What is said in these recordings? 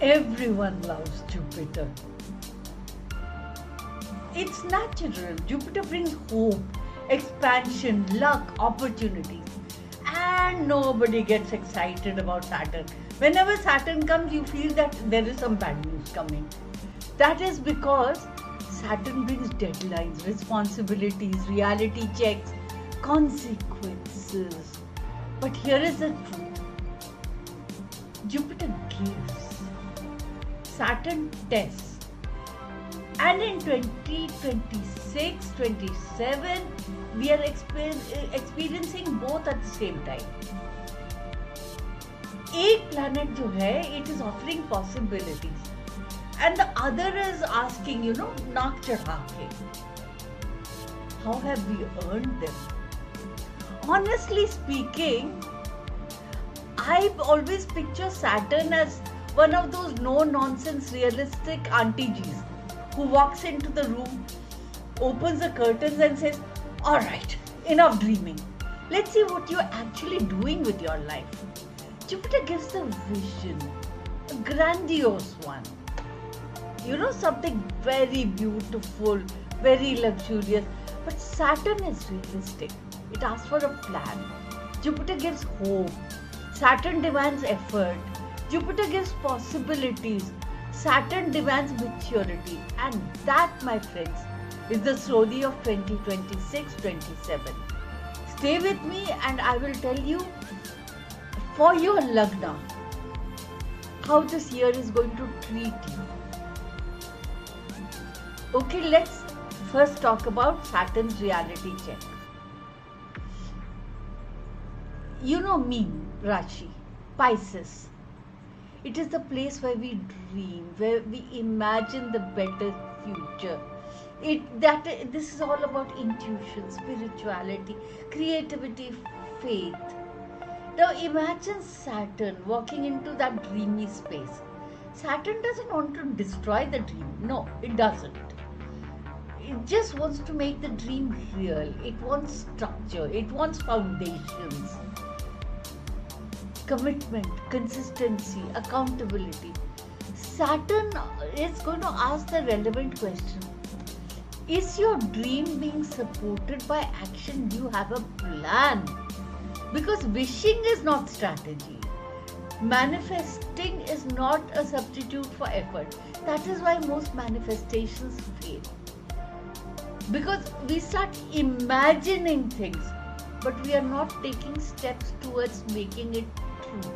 Everyone loves Jupiter. It's natural. Jupiter brings hope, expansion, luck, opportunities. And nobody gets excited about Saturn. Whenever Saturn comes, you feel that there is some bad news coming. That is because Saturn brings deadlines, responsibilities, reality checks, consequences. But here is the truth. Jupiter gives. Saturn tests. And in 2026, 27, we are experiencing both at the same time. एक planet जो है, it is offering possibilities. And the other is asking, नाक चढ़ा के. How have we earned them? Honestly speaking, I always picture Saturn as one of those no-nonsense realistic aunties who walks into the room, opens the curtains and says, all right, enough dreaming. Let's see what you're actually doing with your life. Jupiter gives the vision, a grandiose one. Something very beautiful, very luxurious. But Saturn is realistic. It asks for a plan. Jupiter gives hope. Saturn demands effort. Jupiter gives possibilities. Saturn demands maturity. And that, my friends, is the story of 2026-27. Stay with me and I will tell you for your Lagna how this year is going to treat you. Okay, let's first talk about Saturn's reality check. You know me, Rashi, Pisces. It is the place where we dream, where we imagine the better future. This is all about intuition, spirituality, creativity, faith. Now imagine Saturn walking into that dreamy space. Saturn doesn't want to destroy the dream. No, it doesn't. It just wants to make the dream real. It wants structure. It wants foundations. Commitment, consistency, accountability. Saturn is going to ask the relevant question. Is your dream being supported by action? Do you have a plan? Because wishing is not strategy. Manifesting is not a substitute for effort. That is why most manifestations fail. Because we start imagining things, but we are not taking steps towards making it true.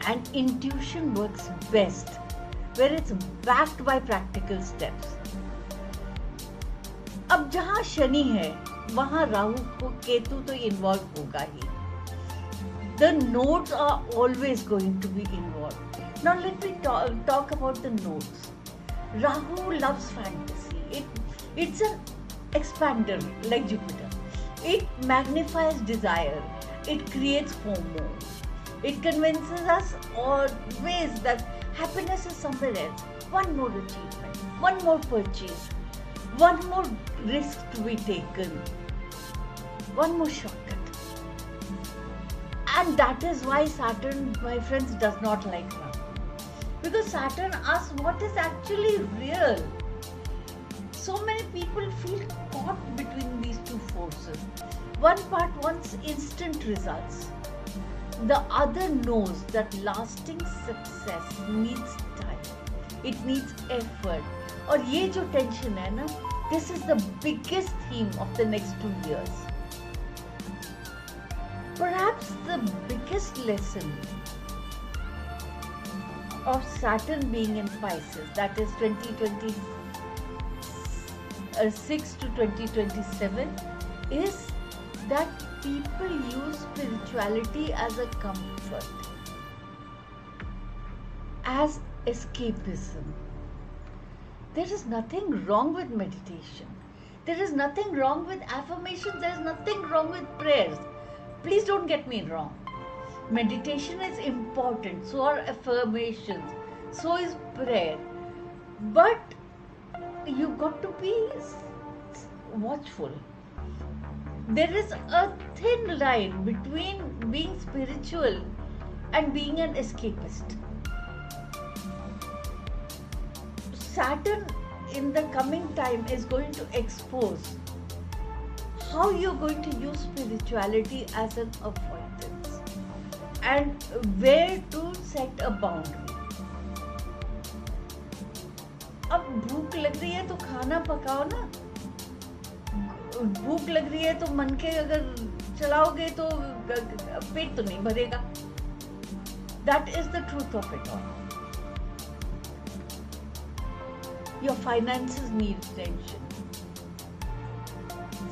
And intuition works best where it's backed by practical steps. अब जहाँ शनि है, वहाँ राहु को केतु तो involve होगा ही. The nodes are always going to be involved. Now let me talk about the nodes. Rahu loves fantasy. It's an expander like Jupiter. It magnifies desire. It creates FOMO. It convinces us always that happiness is somewhere else. One more achievement, one more purchase, one more risk to be taken, one more shortcut. And that is why Saturn, my friends, does not like Rahu. Because Saturn asks what is actually real. So many people feel caught between these two forces. One part wants instant results. The other knows that lasting success needs time. It needs effort. और ये जो tension है ना, this is the biggest theme of the next 2 years. Perhaps the biggest lesson of Saturn being in Pisces, that is 2026 to 2027, is that people use spirituality as a comfort, as escapism. There is nothing wrong with meditation. There is nothing wrong with affirmations. There is nothing wrong with prayers. Please don't get me wrong. Meditation is important. So are affirmations. So is prayer. But you've got to be watchful. There is a thin line between being spiritual and being an escapist. Saturn in the coming time is going to expose how you're going to use spirituality as an avoidance and where to set a boundary. अब भूख लग रही है तो खाना पकाओ ना, भूख लग रही है तो मन के अगर चलाओगे तो पेट तो नहीं भरेगा. That is the truth of it all. Your finances need attention.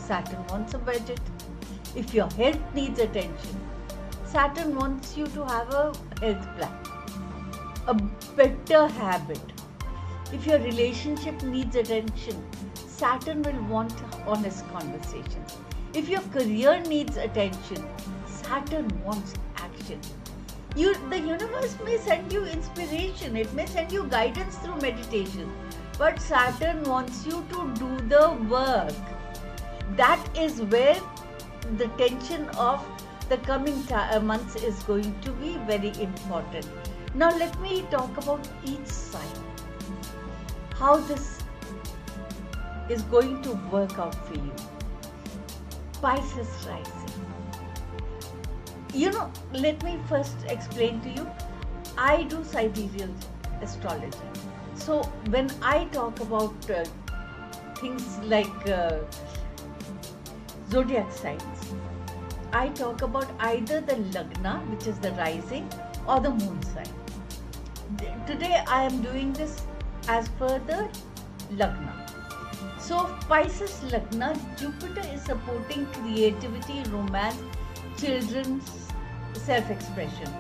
Saturn wants a budget. If your health needs attention, Saturn wants you to have a health plan, a better habit. If your relationship needs attention, Saturn will want honest conversations. If your career needs attention, Saturn wants action. The universe may send you inspiration, it may send you guidance through meditation, but Saturn wants you to do the work. That is where the tension of the coming months is going to be very important. Now let me talk about each sign, how this is going to work out for you. Pisces Rising. Let me first explain to you, I do sidereal astrology. So when I talk about things like zodiac signs, I talk about either the Lagna, which is the rising, or the moon sign. Today I am doing this as per the Lagna. So Pisces Lagna, Jupiter is supporting creativity, romance, children's self-expression.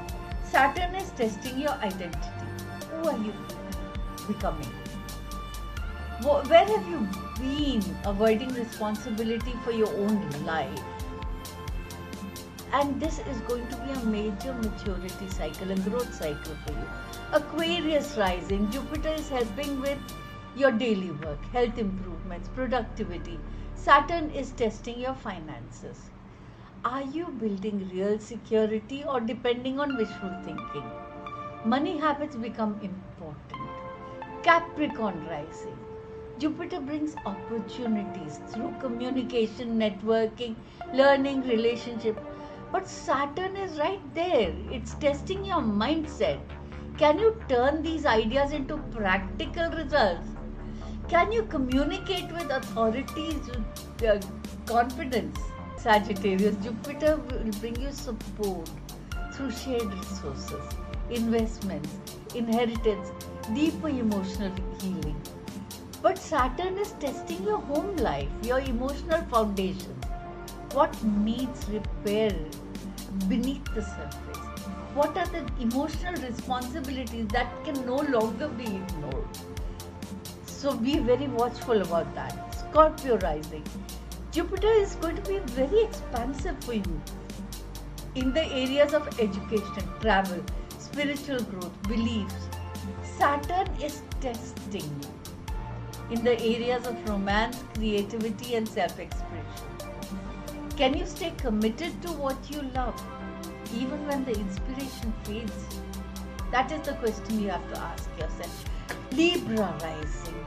Saturn is testing your identity. Who are you becoming? Where have you been avoiding responsibility for your own life? And this is going to be a major maturity cycle and growth cycle for you. Aquarius Rising, Jupiter is helping with your daily work, health improvements, productivity. Saturn is testing your finances. Are you building real security or depending on wishful thinking? Money habits become important. Capricorn Rising, Jupiter brings opportunities through communication, networking, learning, relationship. But Saturn is right there. It's testing your mindset. Can you turn these ideas into practical results? Can you communicate with authorities with confidence? Sagittarius, Jupiter will bring you support through shared resources, investments, inheritance, deeper emotional healing. But Saturn is testing your home life, your emotional foundation. What needs repair beneath the surface? What are the emotional responsibilities that can no longer be ignored? So be very watchful about that. Scorpio Rising, Jupiter is going to be very expansive for you in the areas of education, travel, spiritual growth, beliefs. Saturn is testing you in the areas of romance, creativity and self-expression. Can you stay committed to what you love even when the inspiration fades? That is the question you have to ask yourself. Libra Rising,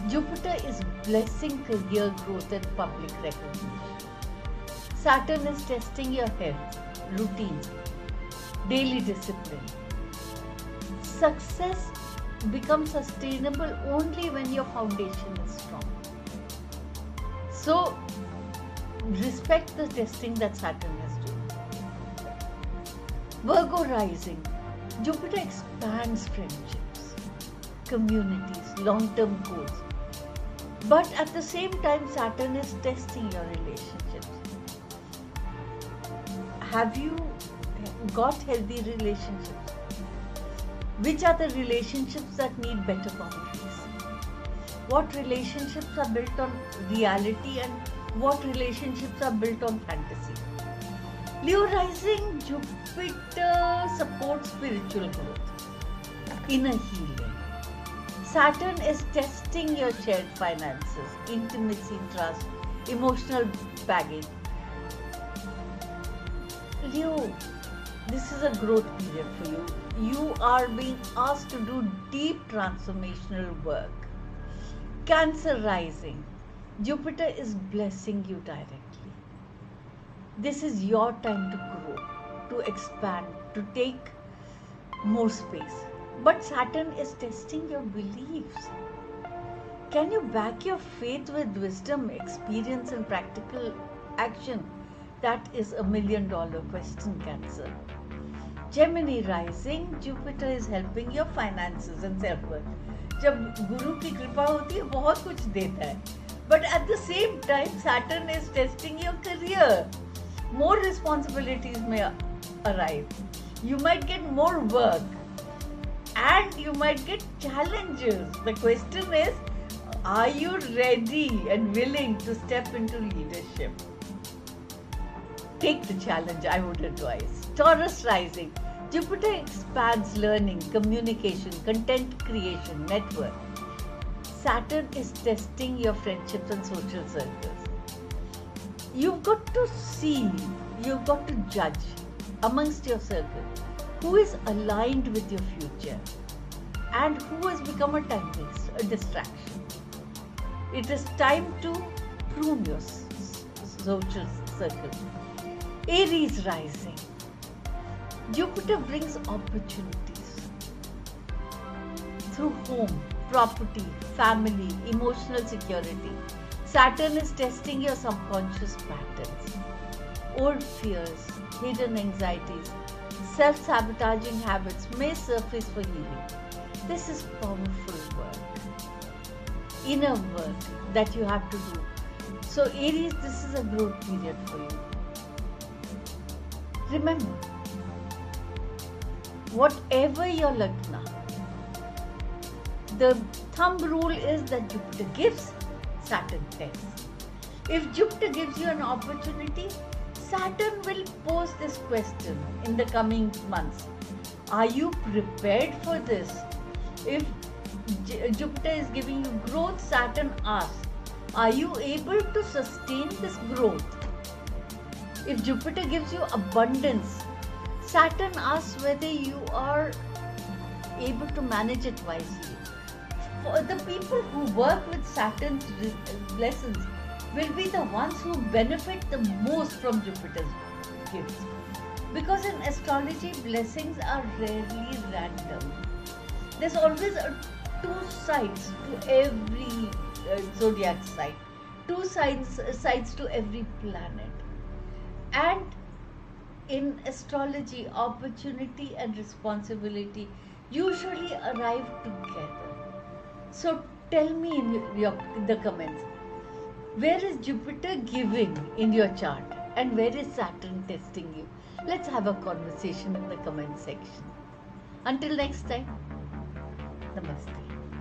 Jupiter is blessing career growth and public recognition. Saturn is testing your health, routines, daily discipline. Success becomes sustainable only when your foundation is strong. So, respect the testing that Saturn is doing. Virgo Rising, Jupiter expands friendships, communities, long-term goals. But at the same time, Saturn is testing your relationships. Have you got healthy relationships? Which are the relationships that need better boundaries? What relationships are built on reality and what relationships are built on fantasy? Leo Rising, Jupiter supports spiritual growth, inner healing. Saturn is testing your shared finances, intimacy, trust, emotional baggage. Leo, This is a growth period for you. You are being asked to do deep transformational work. Cancer Rising. Jupiter is blessing you directly. This is your time to grow, to expand, to take more space. But Saturn is testing your beliefs. Can you back your faith with wisdom, experience, and practical action? That is $1 million question, Cancer. Gemini Rising. Jupiter is helping your finances and self-worth. जब गुरु की कृपा होती है बहुत कुछ देता है. But at the same time, Saturn is testing your career. More responsibilities may arrive. You might get more work. And you might get challenges. The question is, are you ready and willing to step into leadership? Take the challenge, I would advise. Taurus Rising. Jupiter expands learning, communication, content creation, network. Saturn is testing your friendships and social circles. You've got to see, you've got to judge amongst your circle who is aligned with your future and who has become a time waste, a distraction. It is time to prune your social circle. Aries Rising. Jupiter brings opportunities through home, property, family, emotional security. Saturn is testing your subconscious patterns. Old fears, hidden anxieties, self-sabotaging habits may surface for healing. This is powerful work, inner work that you have to do. So Aries, this is a growth period for you. Remember, whatever your Lagna, the thumb rule is that Jupiter gives, Saturn takes. If Jupiter gives you an opportunity, Saturn will pose this question in the coming months. Are you prepared for this? If Jupiter is giving you growth, Saturn asks, are you able to sustain this growth? If Jupiter gives you abundance, Saturn asks whether you are able to manage it wisely. For the people who work with Saturn's blessings will be the ones who benefit the most from Jupiter's gifts. Because in astrology, blessings are rarely random. There's always two sides to every zodiac sign, two sides to every planet. And in astrology, opportunity and responsibility usually arrive together. So tell me in the comments, where is Jupiter giving in your chart and where is Saturn testing you? Let's have a conversation in the comment section. Until next time, namaste.